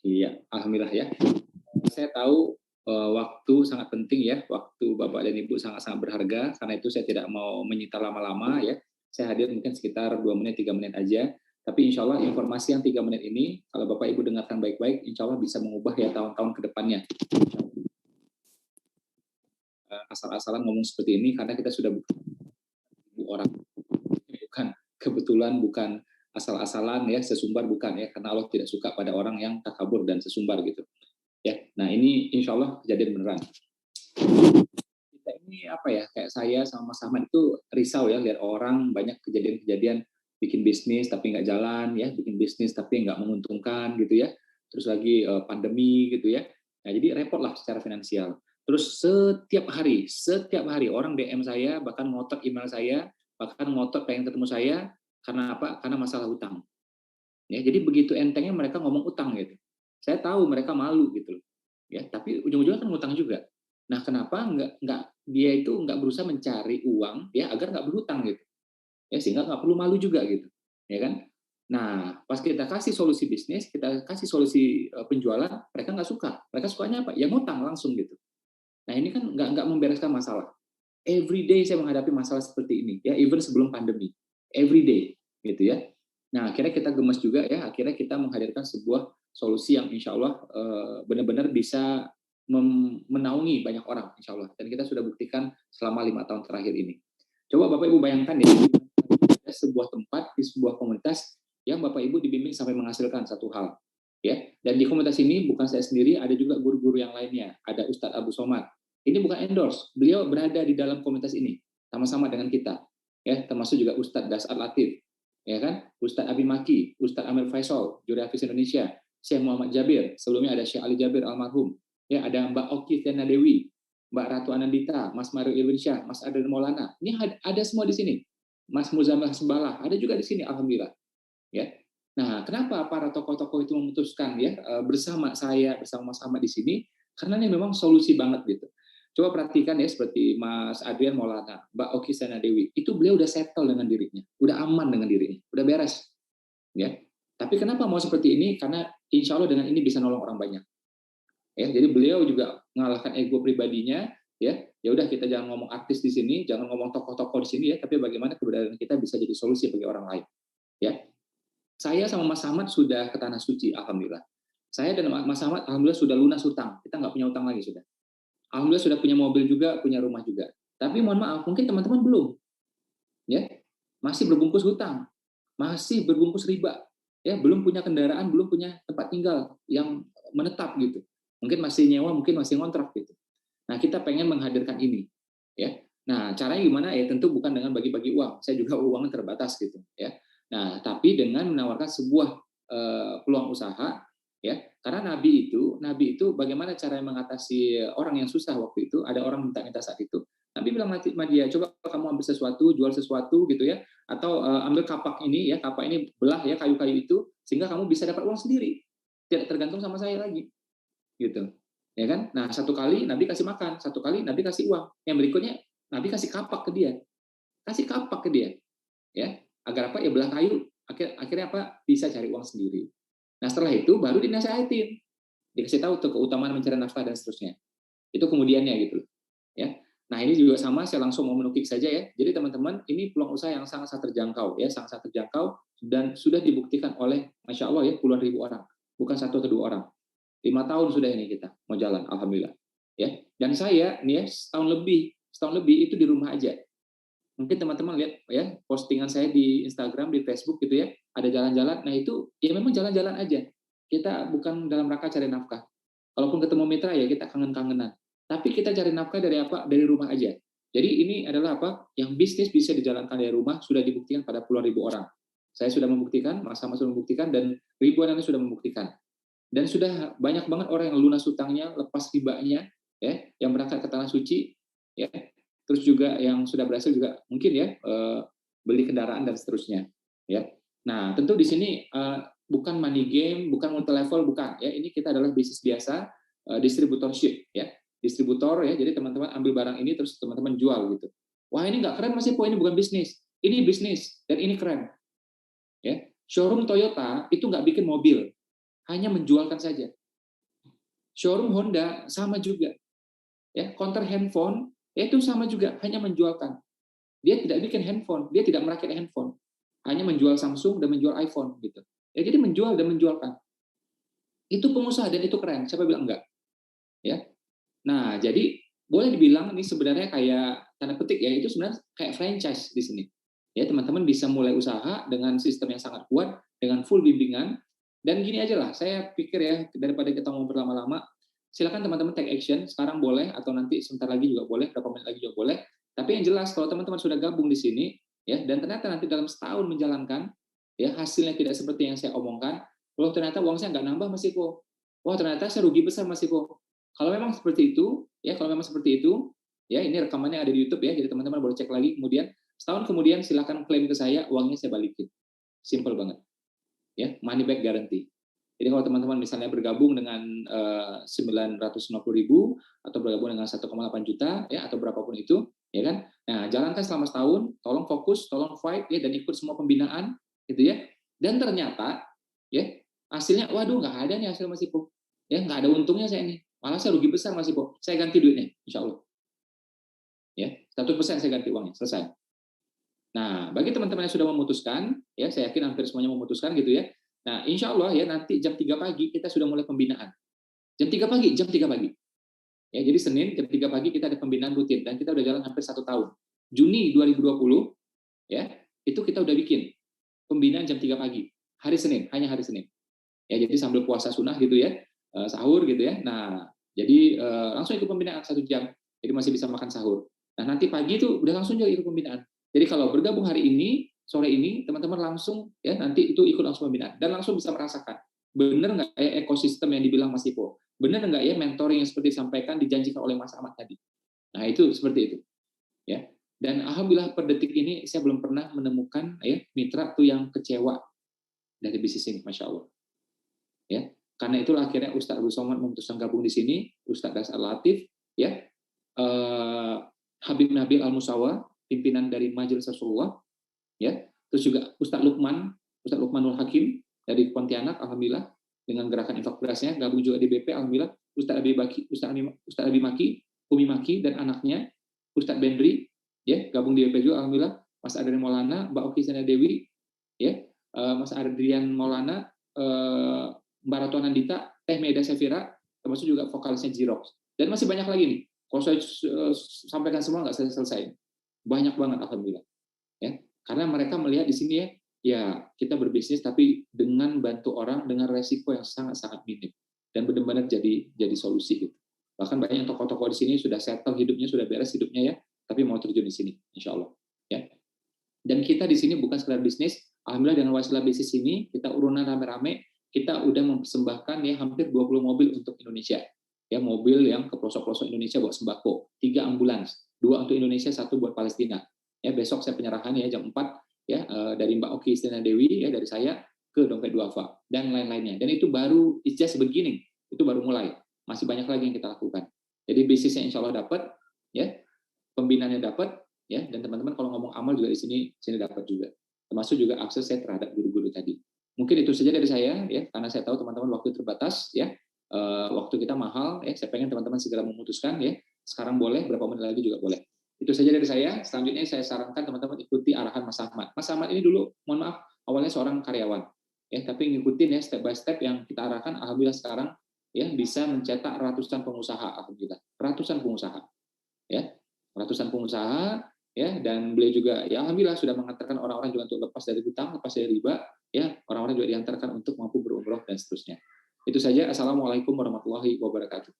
Iya, alhamdulillah ya. Saya tahu waktu sangat penting ya, waktu Bapak dan Ibu sangat-sangat berharga, karena itu saya tidak mau menyita lama-lama ya. Saya hadir mungkin sekitar 2 menit, 3 menit aja. Tapi insya Allah informasi yang 3 menit ini, kalau Bapak Ibu dengarkan baik-baik, insya Allah bisa mengubah ya tahun-tahun ke depannya. Asal-asalan ngomong seperti ini, karena kita sudah orang, bukan kebetulan, bukan asal-asalan ya, sesumbar bukan ya, karena Allah tidak suka pada orang yang takabur dan sesumbar gitu. Ya, nah ini insya Allah kejadian beneran. Kita ini apa ya, kayak saya sama Mas Ahmad itu risau ya lihat orang banyak kejadian-kejadian bikin bisnis tapi nggak jalan ya, bikin bisnis tapi nggak menguntungkan gitu ya, terus lagi pandemi gitu ya. Nah jadi repot lah secara finansial. Terus setiap hari orang DM saya, bahkan ngotot email saya, bahkan ngotot pengen ketemu saya, karena apa? Karena masalah utang. Ya, jadi begitu entengnya mereka ngomong utang gitu. Saya tahu mereka malu gitu loh. Ya, tapi ujung-ujungnya kan ngutang juga. Nah, kenapa nggak dia itu nggak berusaha mencari uang ya agar nggak berhutang gitu. Ya sehingga nggak perlu malu juga gitu. Ya kan? Nah, pas kita kasih solusi bisnis, kita kasih solusi penjualan, mereka nggak suka. Mereka sukanya apa? Ya ngutang langsung gitu. Nah, ini kan nggak membereskan masalah. Every day saya menghadapi masalah seperti ini, ya even sebelum pandemi, every day, gitu ya. Nah, akhirnya kita gemas juga ya, akhirnya kita menghadirkan sebuah solusi yang insya Allah benar-benar bisa menaungi banyak orang, insya Allah. Dan kita sudah buktikan selama 5 tahun terakhir ini. Coba Bapak Ibu bayangkan ya, ada sebuah tempat di sebuah komunitas yang Bapak Ibu dibimbing sampai menghasilkan satu hal. Ya, dan di komunitas ini bukan saya sendiri, ada juga guru-guru yang lainnya. Ada Ustadz Abu Somad, ini bukan endorse, beliau berada di dalam komunitas ini sama-sama dengan kita, ya, termasuk juga Ustadz Dasar Latif, ya kan, Ustadz Abi Maki, Ustadz Amir Faisal, Juri Hafiz Indonesia, Syekh Muhammad Jabir, sebelumnya ada Syekh Ali Jabir almarhum, ya, ada Mbak Oki Tiana Dewi, Mbak Ratu Anandita, Mas Mario Irwinsyah, Mas Adel Maulana, ini ada semua di sini, Mas Muzamil Sembalah, ada juga di sini, alhamdulillah, ya. Nah, kenapa para tokoh-tokoh itu memutuskan ya bersama saya, bersama Mas Ahmad di sini? Karena ini memang solusi banget gitu. Coba perhatikan ya seperti Mas Adrian Maulana, Mbak Oki Sana Dewi, itu beliau udah settle dengan dirinya, udah aman dengan dirinya, udah beres, ya. Tapi kenapa mau seperti ini? Karena insya Allah dengan ini bisa nolong orang banyak. Ya, jadi beliau juga mengalahkan ego pribadinya, ya. Ya udah kita jangan ngomong artis di sini, jangan ngomong tokoh-tokoh di sini ya, tapi bagaimana keberadaan kita bisa jadi solusi bagi orang lain, ya. Saya sama Mas Ahmad sudah ke tanah suci, alhamdulillah. Saya dan Mas Ahmad alhamdulillah sudah lunas hutang, kita nggak punya utang lagi sudah. Alhamdulillah sudah punya mobil juga, punya rumah juga. Tapi mohon maaf, mungkin teman-teman belum, ya, masih berbungkus hutang, masih berbungkus riba, ya, belum punya kendaraan, belum punya tempat tinggal yang menetap gitu. Mungkin masih nyewa, mungkin masih ngontrak gitu. Nah, kita pengen menghadirkan ini, ya. Nah, caranya gimana? Ya tentu bukan dengan bagi-bagi uang. Saya juga uangnya terbatas gitu, ya. Nah, tapi dengan menawarkan sebuah peluang usaha, ya. Karena Nabi itu bagaimana cara mengatasi orang yang susah waktu itu? Ada orang minta-minta saat itu. Nabi bilang sama dia, coba kamu ambil sesuatu, jual sesuatu gitu ya, atau ambil kapak ini ya, kapak ini belah ya kayu-kayu itu, sehingga kamu bisa dapat uang sendiri, tidak tergantung sama saya lagi, gitu. Ya kan? Nah, satu kali Nabi kasih makan, satu kali Nabi kasih uang. Yang berikutnya Nabi kasih kapak ke dia. Kasih kapak ke dia, ya. Agar apa? Ya belah kayu, akhirnya apa? Bisa cari uang sendiri. Nah, setelah itu baru dinasihatin. Dikasih tahu tuh keutamaan mencari nafkah dan seterusnya. Itu kemudiannya gitu, ya. Nah, ini juga sama, saya langsung mau menukik saja ya. Jadi teman-teman, ini peluang usaha yang sangat-sangat terjangkau ya, sangat-sangat terjangkau dan sudah dibuktikan oleh Masya Allah ya puluhan ribu orang, bukan satu atau dua orang. 5 tahun sudah ini kita mau jalan, alhamdulillah. Ya, dan saya nih ya setahun lebih itu di rumah aja. Mungkin teman-teman lihat ya postingan saya di Instagram, di Facebook gitu ya, ada jalan-jalan. Nah itu ya memang jalan-jalan aja. Kita bukan dalam rangka cari nafkah. Kalaupun ketemu mitra ya kita kangen-kangenan. Tapi kita cari nafkah dari apa? Dari rumah aja. Jadi ini adalah apa? Yang bisnis bisa dijalankan dari rumah sudah dibuktikan pada puluhan ribu orang. Saya sudah membuktikan, Mas Sama sudah membuktikan, dan ribuan yang sudah membuktikan. Dan sudah banyak banget orang yang lunas hutangnya, lepas ribanya, ya, yang berangkat ke tanah suci, ya. Terus juga yang sudah berhasil juga mungkin ya beli kendaraan dan seterusnya, ya. Nah, tentu di sini bukan money game, bukan multi level, bukan, ya. Ini kita adalah bisnis biasa, distributorship, ya. Distributor ya. Jadi teman-teman ambil barang ini terus teman-teman jual gitu. Wah, ini nggak keren Mas Ipo, ini bukan bisnis. Ini bisnis dan ini keren, ya. Showroom Toyota itu nggak bikin mobil, hanya menjualkan saja. Showroom Honda sama juga, ya, counter handphone itu sama juga, hanya menjualkan. Dia tidak bikin handphone, dia tidak merakit handphone, hanya menjual Samsung dan menjual iPhone gitu. Ya, jadi menjual dan menjualkan. Itu pengusaha dan itu keren. Siapa bilang enggak? Ya. Nah, jadi boleh dibilang ini sebenarnya kayak tanda petik ya, itu sebenarnya kayak franchise di sini. Ya, teman-teman bisa mulai usaha dengan sistem yang sangat kuat, dengan full bimbingan, dan gini aja lah, saya pikir ya, daripada kita ngobrol berlama-lama, silakan teman-teman take action, sekarang boleh, atau nanti sebentar lagi juga boleh, berapa menit lagi juga boleh, tapi yang jelas kalau teman-teman sudah gabung di sini, ya, dan ternyata nanti dalam setahun menjalankan, ya, hasilnya tidak seperti yang saya omongkan, kalau ternyata uang saya nggak nambah Mas Iko, wah ternyata saya rugi besar Mas Iko. Kalau memang seperti itu, ya kalau memang seperti itu, ya ini rekamannya ada di YouTube ya, jadi teman-teman boleh cek lagi. Kemudian setahun kemudian silakan klaim ke saya, uangnya saya balikin. Simple banget, ya money back guarantee. Jadi kalau teman-teman misalnya bergabung dengan 950.000 atau bergabung dengan 1,8 juta, ya atau berapapun itu, ya kan. Nah jalankan selama setahun, tolong fokus, tolong fight, ya dan ikut semua pembinaan, gitu ya. Dan ternyata, ya hasilnya, waduh nggak ada nih hasil Mas Ipo, ya nggak ada untungnya saya nih. Malah saya rugi besar Mas Ipo. Saya ganti duitnya, insya Allah. Ya, 100% saya ganti uangnya, selesai. Nah, bagi teman-teman yang sudah memutuskan, ya saya yakin hampir semuanya memutuskan gitu ya. Nah, insya Allah ya nanti jam 3 pagi kita sudah mulai pembinaan. Jam 3 pagi. Ya, jadi Senin jam 3 pagi kita ada pembinaan rutin dan kita udah jalan hampir 1 tahun. Juni 2020, ya itu kita udah bikin pembinaan jam 3 pagi. Hari Senin, hanya hari Senin. Ya, jadi sambil puasa sunnah gitu ya, sahur gitu ya. Nah, jadi langsung ikut pembinaan 1 jam. Jadi masih bisa makan sahur. Nah, nanti pagi itu udah langsung juga ikut pembinaan. Jadi kalau bergabung hari ini, sore ini, teman-teman langsung ya nanti itu ikut langsung pembinaan dan langsung bisa merasakan benar nggak ya ekosistem yang dibilang Mas Ipo, benar nggak ya mentoring yang seperti disampaikan dijanjikan oleh Mas Ahmad tadi. Nah itu seperti itu, ya. Dan alhamdulillah per detik ini saya belum pernah menemukan ya mitra tuh yang kecewa dari bisnis ini, masya Allah. Ya, karena itulah akhirnya Ustadz Abdul Somad memutuskan gabung di sini, Ustadz Dasar Latif, ya, Habib Nabil Al Musawa, pimpinan dari Majelis Rasulullah, ya, terus juga Ustadz Lukmanul Hakim dari Pontianak, alhamdulillah dengan gerakan infak berasnya gabung juga di BP, alhamdulillah Ustadz Abi Maki, Umi Maki dan anaknya Ustadz Bendri, ya, gabung di BP juga, alhamdulillah Mas Adrian Maulana, Mbak Oki Sana Dewi, ya, Mas Adrian Maulana, Mbak Ratu Anandita, Teh Meda Safira, termasuk juga vokalisnya Jirox. Dan masih banyak lagi nih. Kalau saya sampaikan semua nggak selesai. Banyak banget alhamdulillah. Ya, karena mereka melihat di sini ya, ya kita berbisnis tapi dengan bantu orang dengan resiko yang sangat-sangat minim dan benar-benar jadi solusi gitu. Bahkan banyak tokoh-tokoh di sini sudah settle hidupnya, sudah beres hidupnya ya, tapi mau terjun di sini, insya Allah. Ya. Dan kita di sini bukan sekedar bisnis, alhamdulillah dengan wasilah bisnis ini kita urunan rame-rame, kita udah mempersembahkan ya hampir 20 mobil untuk Indonesia. Ya, mobil yang ke pelosok-pelosok Indonesia buat sembako, 3 ambulans, 2 untuk Indonesia, 1 buat Palestina. Ya, besok saya penyerahan ya jam 4 ya dari Mbak Oki Istina Dewi ya dari saya ke Dompet Duafa dan lain-lainnya. Dan itu baru it's just beginning. Itu baru mulai. Masih banyak lagi yang kita lakukan. Jadi bisnisnya insya Allah dapat, ya, pembinaannya dapat, ya, dan teman-teman kalau ngomong amal juga di sini dapat juga. Termasuk juga akses saya terhadap guru-guru tadi. Mungkin itu saja dari saya ya, karena saya tahu teman-teman waktu terbatas ya. Waktu kita mahal ya, saya pengen teman-teman segera memutuskan ya. Sekarang boleh, berapa menit lagi juga boleh. Itu saja dari saya. Selanjutnya saya sarankan teman-teman ikuti arahan Mas Ahmad. Mas Ahmad ini dulu, mohon maaf, awalnya seorang karyawan. Ya, tapi ngikutin ya step by step yang kita arahkan, alhamdulillah sekarang ya bisa mencetak ratusan pengusaha, alhamdulillah. Ratusan pengusaha. Ya. Ratusan pengusaha ya, dan beliau juga ya alhamdulillah sudah mengantarkan orang-orang juga untuk lepas dari hutang, lepas dari riba, ya, orang-orang juga diantarkan untuk mampu berumroh dan seterusnya. Itu saja. Assalamualaikum warahmatullahi wabarakatuh.